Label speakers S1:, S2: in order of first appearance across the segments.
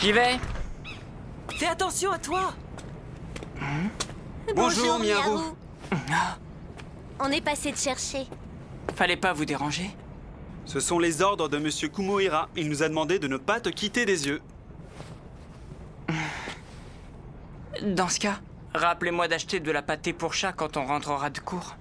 S1: J'y vais.
S2: Fais attention à toi.
S3: Bonjour, Miharu.
S4: On est passé te chercher.
S1: Fallait pas vous déranger.
S3: Ce sont les ordres de Monsieur Kumohira. Il nous a demandé de ne pas te quitter des yeux.
S1: Dans ce cas, rappelez-moi d'acheter de la pâtée pour chat quand on rentrera de cours.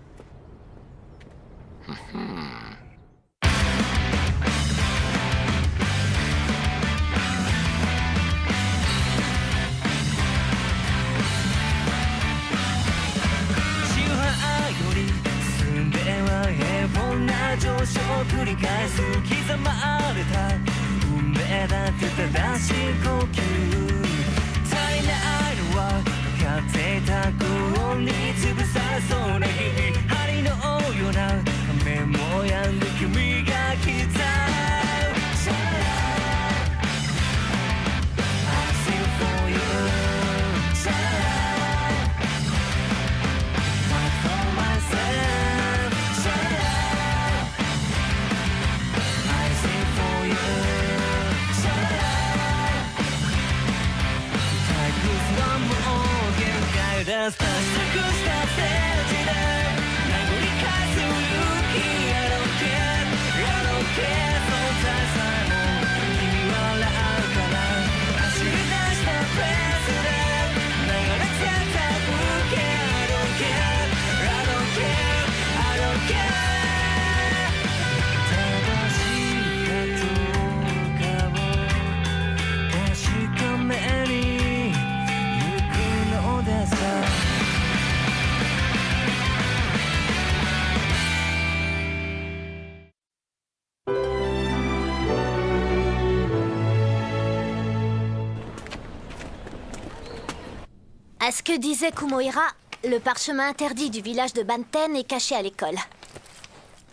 S4: À ce que disait Kumohira, le parchemin interdit du village de Banten est caché à l'école.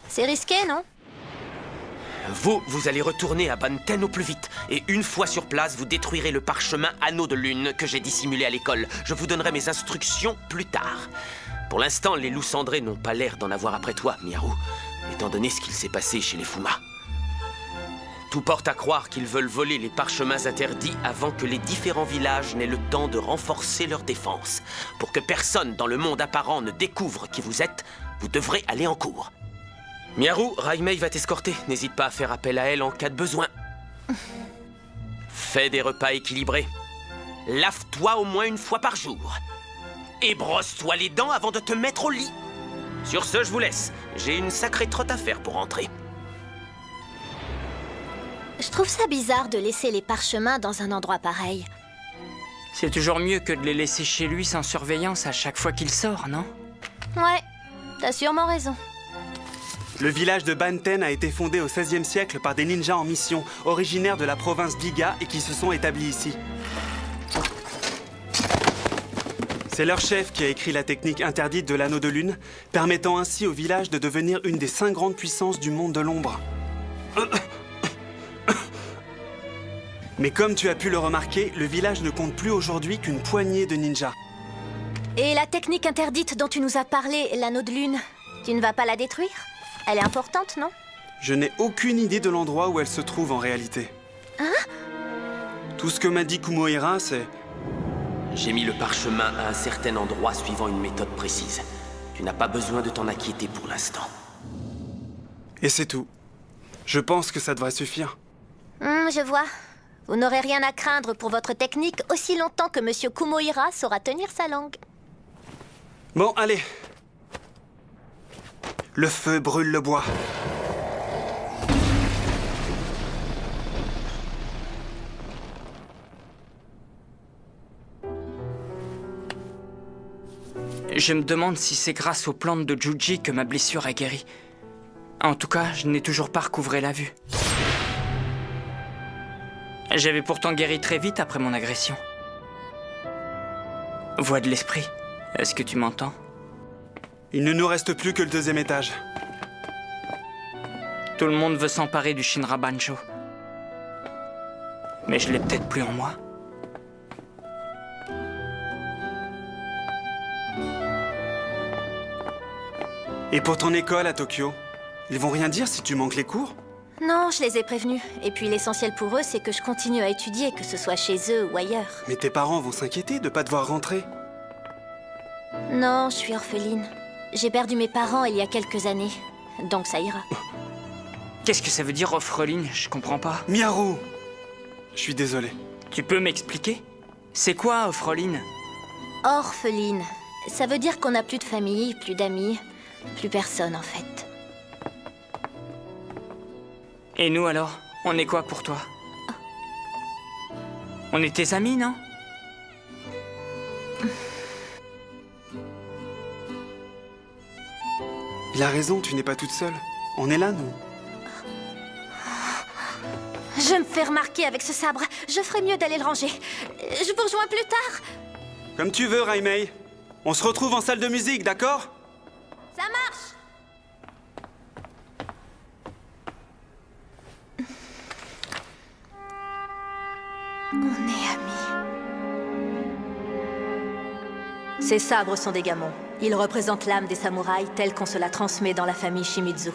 S4: C'est risqué, non?
S5: Vous allez retourner à Banten au plus vite. Et une fois sur place, vous détruirez le parchemin Anneau de Lune que j'ai dissimulé à l'école. Je vous donnerai mes instructions plus tard. Pour l'instant, les loups cendrés n'ont pas l'air d'en avoir après toi, Miharu, étant donné ce qu'il s'est passé chez les Fuma. Tout porte à croire qu'ils veulent voler les parchemins interdits avant que les différents villages n'aient le temps de renforcer leur défense. Pour que personne dans le monde apparent ne découvre qui vous êtes, vous devrez aller en cours. Miharu, Raimei va t'escorter. N'hésite pas à faire appel à elle en cas de besoin. Fais des repas équilibrés. Lave-toi au moins une fois par jour. Et brosse-toi les dents avant de te mettre au lit. Sur ce, je vous laisse. J'ai une sacrée trotte à faire pour rentrer.
S4: Je trouve ça bizarre de laisser les parchemins dans un endroit pareil.
S1: C'est toujours mieux que de les laisser chez lui sans surveillance à chaque fois qu'il sort, non?
S4: Ouais, t'as sûrement raison.
S3: Le village de Banten a été fondé au XVIe siècle par des ninjas en mission, originaires de la province d'Iga et qui se sont établis ici. C'est leur chef qui a écrit la technique interdite de l'anneau de lune, permettant ainsi au village de devenir une des 5 grandes puissances du monde de l'ombre. Mais comme tu as pu le remarquer, le village ne compte plus aujourd'hui qu'une poignée de ninjas.
S4: Et la technique interdite dont tu nous as parlé, l'anneau de lune, tu ne vas pas la détruire? Elle est importante, non?
S3: Je n'ai aucune idée de l'endroit où elle se trouve en réalité.
S4: Hein?
S3: Tout ce que m'a dit Kumohira, c'est...
S5: J'ai mis le parchemin à un certain endroit suivant une méthode précise. Tu n'as pas besoin de t'en inquiéter pour l'instant.
S3: Et c'est tout. Je pense que ça devrait suffire.
S4: Je vois. Vous n'aurez rien à craindre pour votre technique aussi longtemps que Monsieur Kumohira saura tenir sa langue.
S3: Bon, allez. Le feu brûle le bois.
S1: Je me demande si c'est grâce aux plantes de Juji que ma blessure a guéri. En tout cas, je n'ai toujours pas recouvré la vue. J'avais pourtant guéri très vite après mon agression. Voix de l'esprit, est-ce que tu m'entends?
S3: Il ne nous reste plus que le 2e étage.
S1: Tout le monde veut s'emparer du Shinra Bancho. Mais je l'ai peut-être plus en moi.
S3: Et pour ton école à Tokyo, ils vont rien dire si tu manques les cours?
S4: Non, je les ai prévenus. Et puis l'essentiel pour eux, c'est que je continue à étudier, que ce soit chez eux ou ailleurs.
S3: Mais tes parents vont s'inquiéter de pas devoir rentrer.
S4: Non, je suis orpheline. J'ai perdu mes parents il y a quelques années. Donc ça ira.
S1: Qu'est-ce que ça veut dire, orpheline? Je comprends pas.
S3: Miaru! Je suis désolé.
S1: Tu peux m'expliquer? C'est quoi, orpheline?
S4: Orpheline. Ça veut dire qu'on n'a plus de famille, plus d'amis, plus personne en fait.
S1: Et nous alors? On est quoi pour toi? On est tes amis, non?
S3: Il a raison, tu n'es pas toute seule. On est là, nous.
S4: Je me fais remarquer avec ce sabre. Je ferais mieux d'aller le ranger. Je vous rejoins plus tard.
S3: Comme tu veux, Raimei. On se retrouve en salle de musique, d'accord?
S4: Ça marche. On est amis. Ces sabres sont des gamons. Ils représentent l'âme des samouraïs telle qu'on se la transmet dans la famille Shimizu.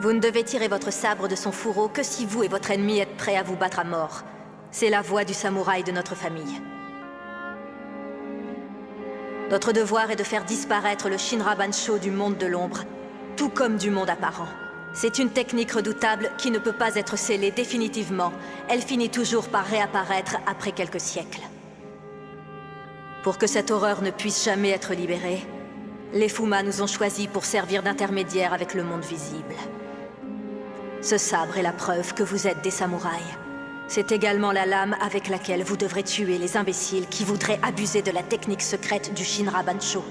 S4: Vous ne devez tirer votre sabre de son fourreau que si vous et votre ennemi êtes prêts à vous battre à mort. C'est la voix du samouraï de notre famille. Notre devoir est de faire disparaître le Shinra Bansho du monde de l'ombre, tout comme du monde apparent. C'est une technique redoutable qui ne peut pas être scellée définitivement. Elle finit toujours par réapparaître après quelques siècles. Pour que cette horreur ne puisse jamais être libérée, les Fuma nous ont choisis pour servir d'intermédiaire avec le monde visible. Ce sabre est la preuve que vous êtes des samouraïs. C'est également la lame avec laquelle vous devrez tuer les imbéciles qui voudraient abuser de la technique secrète du Shinra Bansho.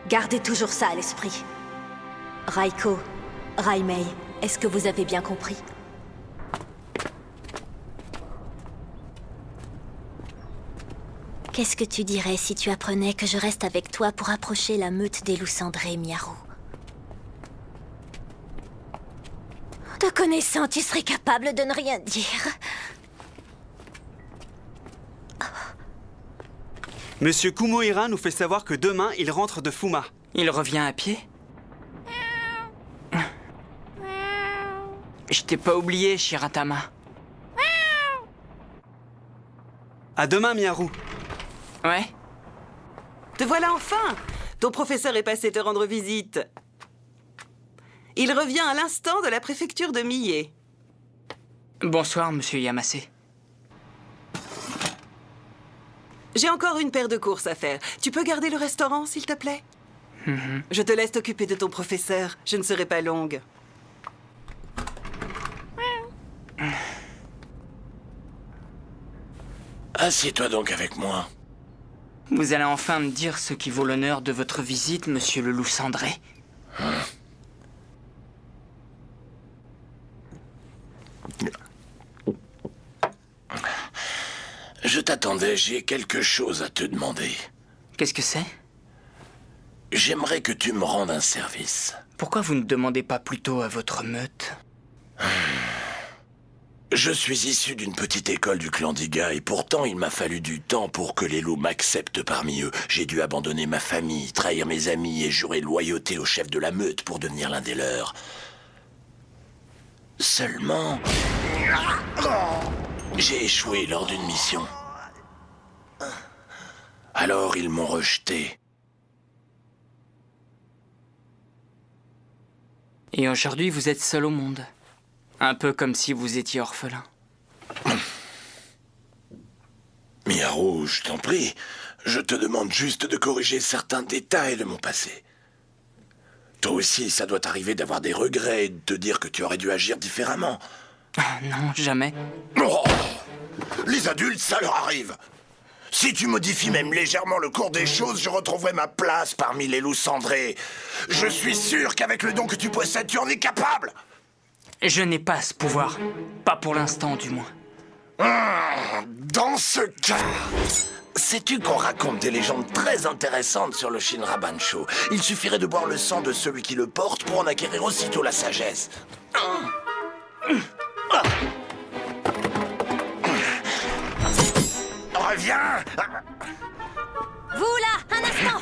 S4: Gardez toujours ça à l'esprit. Raiko, Raimei, est-ce que vous avez bien compris? Qu'est-ce que tu dirais si tu apprenais que je reste avec toi pour approcher la meute des loups cendrés, Miaru? Te connaissant, tu serais capable de ne rien dire.
S3: Monsieur Kumohira nous fait savoir que demain, il rentre de Fuma.
S1: Il revient à pied? Je t'ai pas oublié, Shiratama.
S3: À demain, Miaru.
S1: Ouais?
S2: Te voilà enfin! Ton professeur est passé te rendre visite. Il revient à l'instant de la préfecture de Mie.
S1: Bonsoir, monsieur Yamase.
S2: J'ai encore une paire de courses à faire. Tu peux garder le restaurant, s'il te plaît? Je te laisse t'occuper de ton professeur. Je ne serai pas longue.
S6: Assieds-toi donc avec moi.
S1: Vous allez enfin me dire ce qui vaut l'honneur de votre visite, monsieur le loup cendré?
S6: Je t'attendais, j'ai quelque chose à te demander.
S1: Qu'est-ce que c'est?
S6: J'aimerais que tu me rendes un service.
S1: Pourquoi vous ne demandez pas plutôt à votre meute?
S6: Je suis issu d'une petite école du clan d'Iga et pourtant il m'a fallu du temps pour que les loups m'acceptent parmi eux. J'ai dû abandonner ma famille, trahir mes amis et jurer loyauté au chef de la meute pour devenir l'un des leurs. Seulement... j'ai échoué lors d'une mission. Alors ils m'ont rejeté.
S1: Et aujourd'hui, vous êtes seul au monde. Un peu comme si vous étiez orphelin.
S6: Miaru, je t'en prie, je te demande juste de corriger certains détails de mon passé. Toi aussi, ça doit t'arriver d'avoir des regrets et de te dire que tu aurais dû agir différemment.
S1: Ah, non, jamais.
S6: Oh, les adultes, ça leur arrive. Si tu modifies même légèrement le cours des choses, je retrouverai ma place parmi les loups cendrés. Je suis sûr qu'avec le don que tu possèdes, tu en es capable.
S1: Je n'ai pas ce pouvoir. Pas pour l'instant, du moins.
S6: Dans ce cas, sais-tu qu'on raconte des légendes très intéressantes sur le Shinra Bansho? Il suffirait de boire le sang de celui qui le porte pour en acquérir aussitôt la sagesse. Reviens!
S4: Vous là, un instant!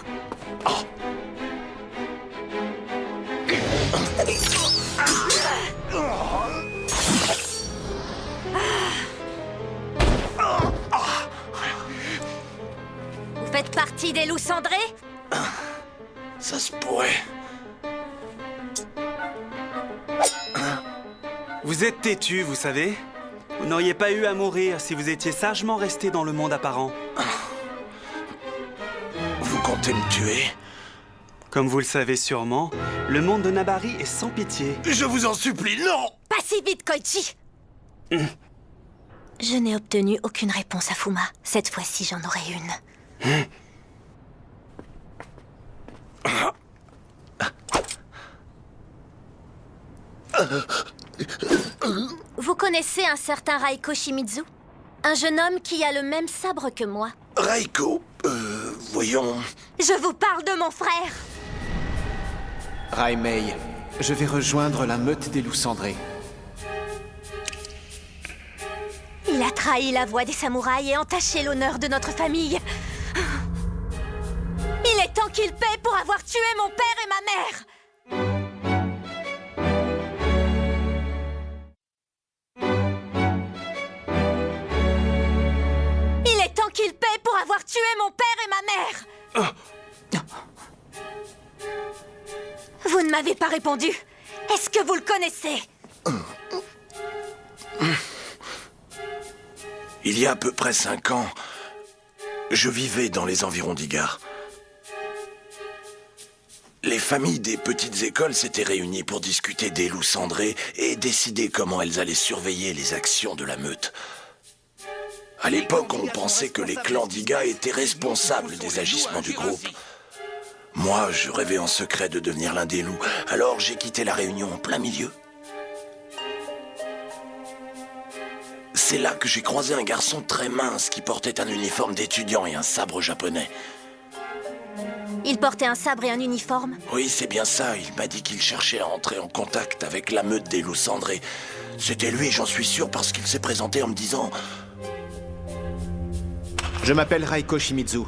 S4: partie des loups cendrés?
S6: Ça se pourrait.
S3: Vous êtes têtu, vous savez. Vous n'auriez pas eu à mourir si vous étiez sagement resté dans le monde apparent.
S6: Vous comptez me tuer?
S3: Comme vous le savez sûrement, le monde de Nabari est sans pitié.
S6: Je vous en supplie, non!
S4: Pas si vite, Koichi! Je n'ai obtenu aucune réponse à Fuma. Cette fois-ci, j'en aurai une. Vous connaissez un certain Raiko Shimizu? Un jeune homme qui a le même sabre que moi.
S6: Raiko, voyons...
S4: Je vous parle de mon frère!
S7: Raimei, je vais rejoindre la meute des loups cendrés.
S4: Il a trahi la voix des samouraïs et entaché l'honneur de notre famille. Il est temps qu'il paie pour avoir tué mon père et ma mère! Il est temps qu'il paie pour avoir tué mon père et ma mère! Vous ne m'avez pas répondu. Est-ce que vous le connaissez?
S6: Il y a à peu près 5 ans, je vivais dans les environs d'Igar. Les familles des petites écoles s'étaient réunies pour discuter des loups cendrés et décider comment elles allaient surveiller les actions de la meute. À l'époque, on pensait que les clans d'Iga étaient responsables des agissements du groupe. Moi, je rêvais en secret de devenir l'un des loups, alors j'ai quitté la réunion en plein milieu. C'est là que j'ai croisé un garçon très mince qui portait un uniforme d'étudiant et un sabre japonais.
S4: Il portait un sabre et un uniforme.
S6: Oui, c'est bien ça. Il m'a dit qu'il cherchait à entrer en contact avec la meute des loups cendrés. C'était lui, j'en suis sûr, parce qu'il s'est présenté en me disant...
S7: Je m'appelle Raiko Shimizu.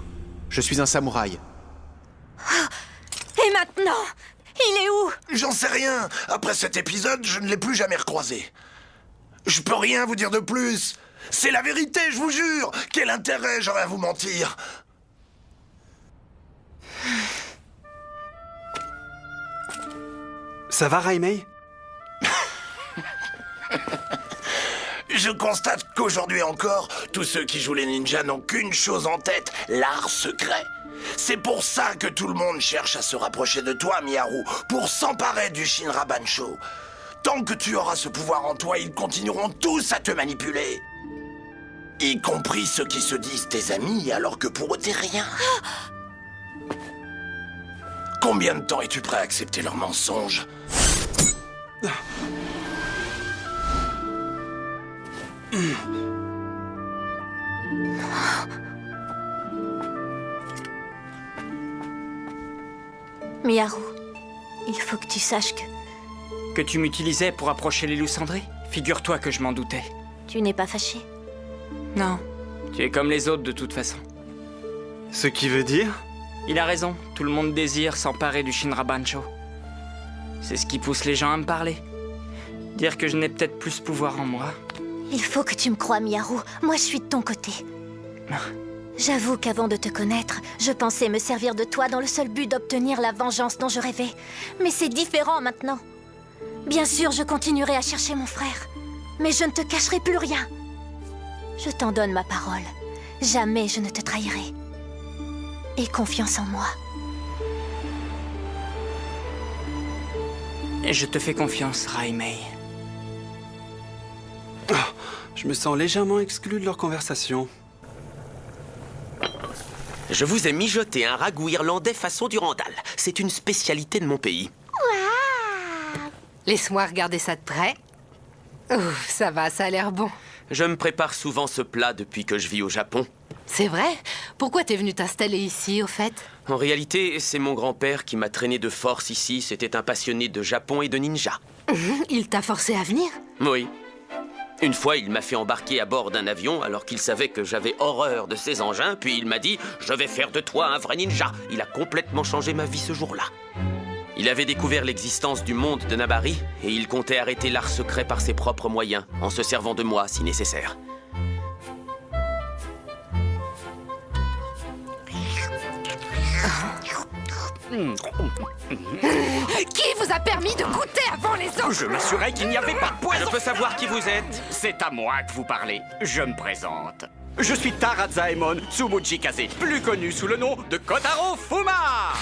S7: Je suis un samouraï.
S4: Et maintenant? Il est où?
S6: J'en sais rien. Après cet épisode, je ne l'ai plus jamais recroisé. Je peux rien vous dire de plus. C'est la vérité, je vous jure. Quel intérêt j'aurais à vous mentir?
S3: Ça va, Raimei?
S6: Je constate qu'aujourd'hui encore, tous ceux qui jouent les ninjas n'ont qu'une chose en tête, l'art secret. C'est pour ça que tout le monde cherche à se rapprocher de toi, Miharu, pour s'emparer du Shinra Bansho. Tant que tu auras ce pouvoir en toi, ils continueront tous à te manipuler. Y compris ceux qui se disent tes amis, alors que pour eux t'es rien. Combien de temps es-tu prêt à accepter leurs mensonges?
S4: Miharu, il faut que tu saches que
S1: Que tu m'utilisais pour approcher les loups cendrés? Figure-toi que je m'en doutais.
S4: tu n'es pas fâché.
S1: Non, tu es comme les autres de toute façon.
S3: Ce qui veut dire?
S1: Il a raison, tout le monde désire s'emparer du Shinra Bansho. C'est ce qui pousse les gens à me parler. Dire que je n'ai peut-être plus ce pouvoir en moi.
S4: Il faut que tu me crois, Miharu. Moi, je suis de ton côté. J'avoue qu'avant de te connaître, je pensais me servir de toi dans le seul but d'obtenir la vengeance dont je rêvais. Mais c'est différent maintenant. Bien sûr, je continuerai à chercher mon frère. Mais je ne te cacherai plus rien. Je t'en donne ma parole. Jamais je ne te trahirai. Aie confiance en moi.
S1: Et je te fais confiance, Raimei.
S3: Je me sens légèrement exclu de leur conversation.
S5: Je vous ai mijoté un ragoût irlandais façon Durandal. C'est une spécialité de mon pays.
S8: Laisse-moi regarder ça de près. Ouf, ça va, ça a l'air bon.
S5: Je me prépare souvent ce plat depuis que je vis au Japon.
S8: C'est vrai? Pourquoi t'es venu t'installer ici, au fait?
S5: En réalité, c'est mon grand-père qui m'a traîné de force ici. C'était un passionné de Japon et de ninja.
S8: Il t'a forcé à venir?
S5: Oui. Une fois, il m'a fait embarquer à bord d'un avion alors qu'il savait que j'avais horreur de ces engins, puis il m'a dit « Je vais faire de toi un vrai ninja ». Il a complètement changé ma vie ce jour-là. Il avait découvert l'existence du monde de Nabari et il comptait arrêter l'art secret par ses propres moyens, en se servant de moi si nécessaire.
S8: Qui vous a permis de goûter avant les autres?
S9: Je m'assurais qu'il n'y avait pas de poison.
S5: Je peux savoir qui vous êtes?
S9: C'est à moi que vous parlez. Je me présente. Je suis Tarazaemon Tsumujikaze, plus connu sous le nom de Kotaro Fuma.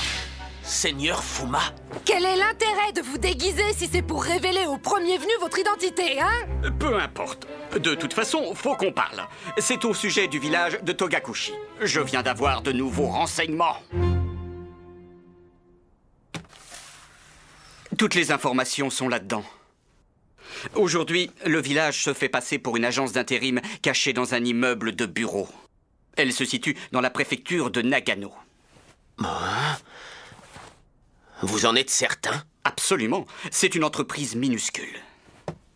S5: Seigneur Fuma?
S8: Quel est l'intérêt de vous déguiser si c'est pour révéler au premier venu votre identité, hein?
S9: Peu importe. De toute façon, faut qu'on parle. C'est au sujet du village de Togakushi. Je viens d'avoir de nouveaux renseignements. Toutes les informations sont là-dedans. Aujourd'hui, le village se fait passer pour une agence d'intérim cachée dans un immeuble de bureaux. Elle se situe dans la préfecture de Nagano.
S5: Vous en êtes certain?
S9: Absolument. C'est une entreprise minuscule.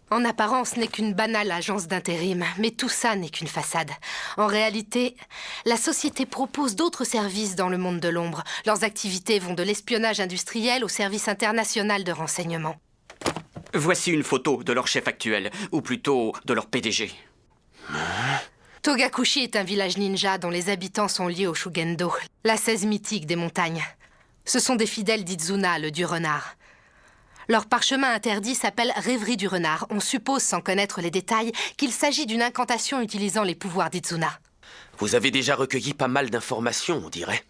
S8: En apparence, ce n'est qu'une banale agence d'intérim, mais tout ça n'est qu'une façade. En réalité, la société propose d'autres services dans le monde de l'ombre. Leurs activités vont de l'espionnage industriel au service international de renseignement.
S9: Voici une photo de leur chef actuel, ou plutôt de leur PDG.
S8: Togakushi est un village ninja dont les habitants sont liés au Shugendo, la 16 mythique des montagnes. Ce sont des fidèles d'Izuna, le dieu renard. Leur parchemin interdit s'appelle Rêverie du renard. On suppose, sans connaître les détails, qu'il s'agit d'une incantation utilisant les pouvoirs d'Izuna.
S5: Vous avez déjà recueilli pas mal d'informations, on dirait.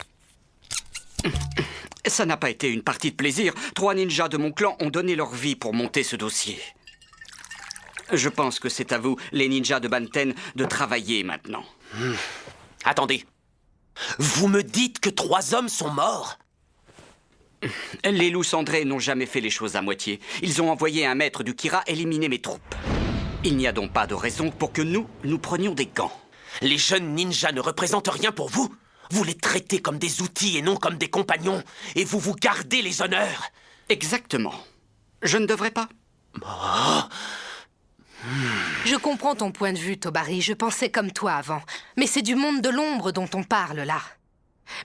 S9: Ça n'a pas été une partie de plaisir. 3 ninjas de mon clan ont donné leur vie pour monter ce dossier. Je pense que c'est à vous, les ninjas de Banten, de travailler maintenant.
S5: Attendez. Vous me dites que 3 hommes sont morts?
S9: Les loups cendrés n'ont jamais fait les choses à moitié. Ils ont envoyé un maître du Kira éliminer mes troupes. Il n'y a donc pas de raison pour que nous prenions des gants.
S5: Les jeunes ninjas ne représentent rien pour vous? Vous les traitez comme des outils et non comme des compagnons. Et vous vous gardez les honneurs.
S9: Exactement. Je ne devrais pas.
S8: Je comprends ton point de vue, Tobari. Je pensais comme toi avant. Mais c'est du monde de l'ombre dont on parle, là.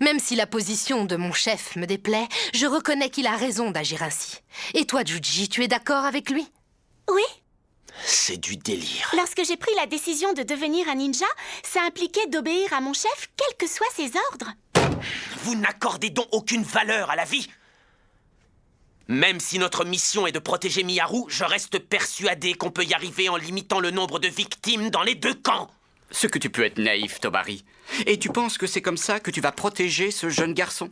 S8: Même si la position de mon chef me déplaît, je reconnais qu'il a raison d'agir ainsi. Et toi, Juji, tu es d'accord avec lui?
S10: Oui.
S5: C'est du délire.
S10: Lorsque j'ai pris la décision de devenir un ninja, ça impliquait d'obéir à mon chef, quels que soient ses ordres.
S5: Vous n'accordez donc aucune valeur à la vie? Même si notre mission est de protéger Miharu, je reste persuadé qu'on peut y arriver en limitant le nombre de victimes dans les 2 camps.
S9: Ce que tu peux être naïf, Tobari. Et tu penses que c'est comme ça que tu vas protéger ce jeune garçon?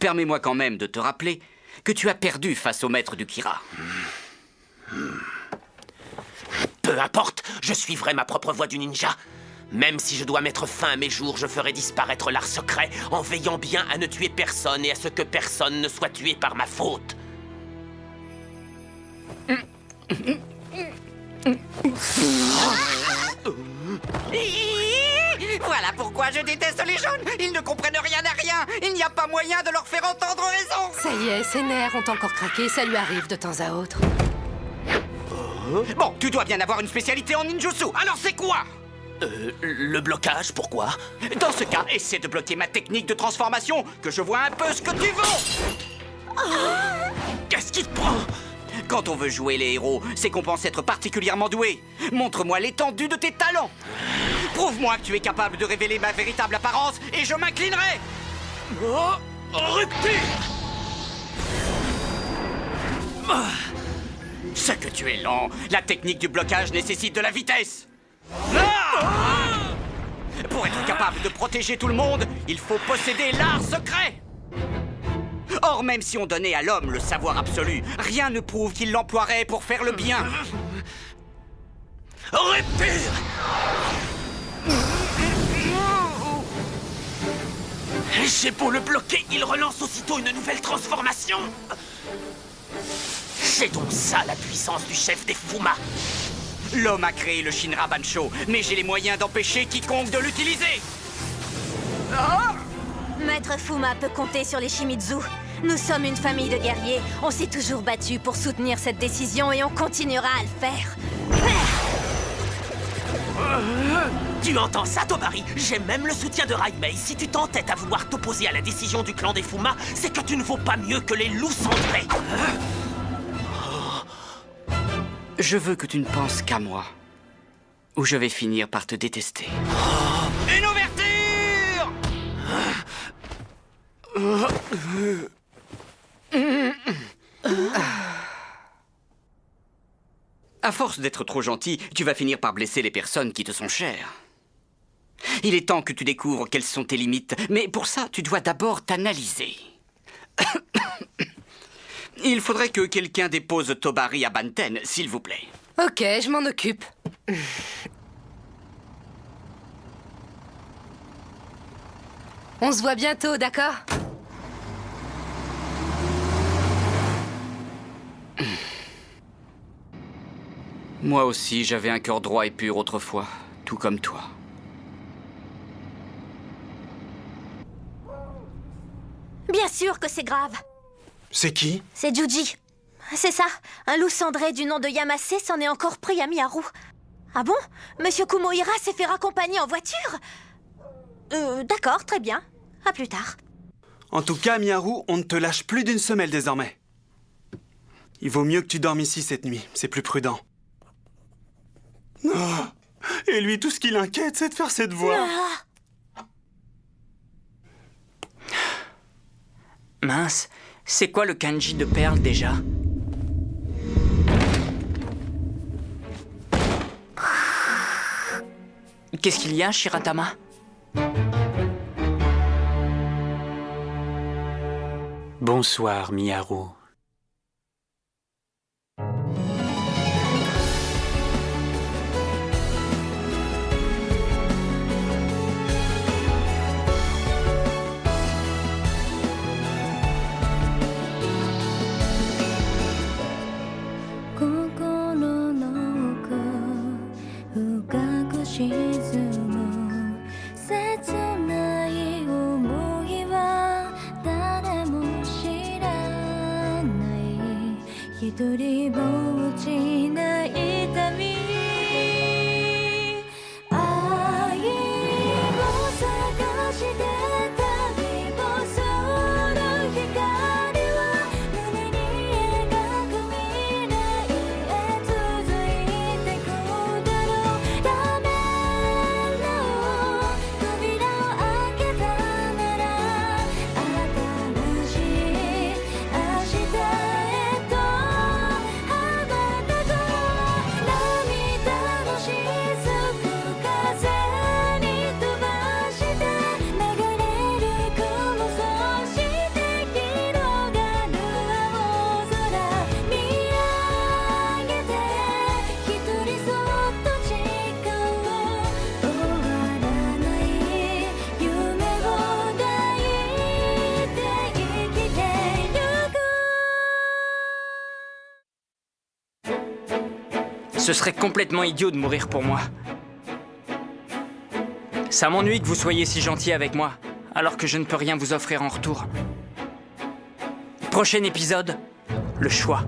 S9: Permets-moi quand même de te rappeler que tu as perdu face au maître du Kira.
S5: Peu importe, je suivrai ma propre voie du ninja. Même si je dois mettre fin à mes jours, je ferai disparaître l'art secret en veillant bien à ne tuer personne et à ce que personne ne soit tué par ma faute.
S1: Voilà pourquoi je déteste les jeunes. Ils ne comprennent rien à rien. Il n'y a pas moyen de leur faire entendre raison.
S8: Ça y est, ses nerfs ont encore craqué, ça lui arrive de temps à autre.
S9: Bon, tu dois bien avoir une spécialité en ninjutsu. Alors c'est quoi?
S5: Le blocage, pourquoi?
S9: Dans ce cas, essaie de bloquer ma technique de transformation, que je vois un peu ce que tu vaux.
S5: Qu'est-ce qui te prend?
S9: Quand on veut jouer les héros, c'est qu'on pense être particulièrement doué. Montre-moi l'étendue de tes talents. Prouve-moi que tu es capable de révéler ma véritable apparence et je m'inclinerai.
S5: Rupture!
S9: Ce que tu es lent. La technique du blocage nécessite de la vitesse. Pour être capable de protéger tout le monde, il faut posséder l'art secret. Or, même si on donnait à l'homme le savoir absolu, rien ne prouve qu'il l'emploierait pour faire le bien.
S5: Rupture! J'ai beau le bloquer, il relance aussitôt une nouvelle transformation. C'est donc ça la puissance du chef des Fuma.
S9: L'homme a créé le Shinra Bansho, mais j'ai les moyens d'empêcher quiconque de l'utiliser.
S4: Maître Fuma peut compter sur les Shimizu. Nous sommes une famille de guerriers. On s'est toujours battu pour soutenir cette décision et on continuera à le faire.
S5: Tu entends ça, Tobari? J'ai même le soutien de Raimei. Si tu t'entêtes à vouloir t'opposer à la décision du clan des Fuma, c'est que tu ne vaux pas mieux que les loups cendrés.
S9: Je veux que tu ne penses qu'à moi, ou je vais finir par te détester. Une ouverture! À force d'être trop gentil, tu vas finir par blesser les personnes qui te sont chères. Il est temps que tu découvres quelles sont tes limites, mais pour ça, tu dois d'abord t'analyser. Il faudrait que quelqu'un dépose Tobari à Banten, s'il vous plaît.
S8: Ok, je m'en occupe. On se voit bientôt, d'accord?
S9: Moi aussi, j'avais un cœur droit et pur autrefois, tout comme toi.
S4: Bien sûr que c'est grave.
S3: C'est qui?
S4: C'est Juji. C'est ça. Un loup cendré du nom de Yamase s'en est encore pris à Miharu. Ah bon? Monsieur Kumohira s'est fait raccompagner en voiture? D'accord, très bien. À plus tard.
S3: En tout cas, Miharu, on ne te lâche plus d'une semelle désormais. Il vaut mieux que tu dormes ici cette nuit, c'est plus prudent. Oh, et lui, tout ce qui l'inquiète, c'est de faire ses devoirs.
S1: Mince, c'est quoi le kanji de perle déjà? Qu'est-ce qu'il y a, Shiratama?
S11: Bonsoir, Miharu.
S1: Ce serait complètement idiot de mourir pour moi. Ça m'ennuie que vous soyez si gentil avec moi, alors que je ne peux rien vous offrir en retour. Prochain épisode, le choix.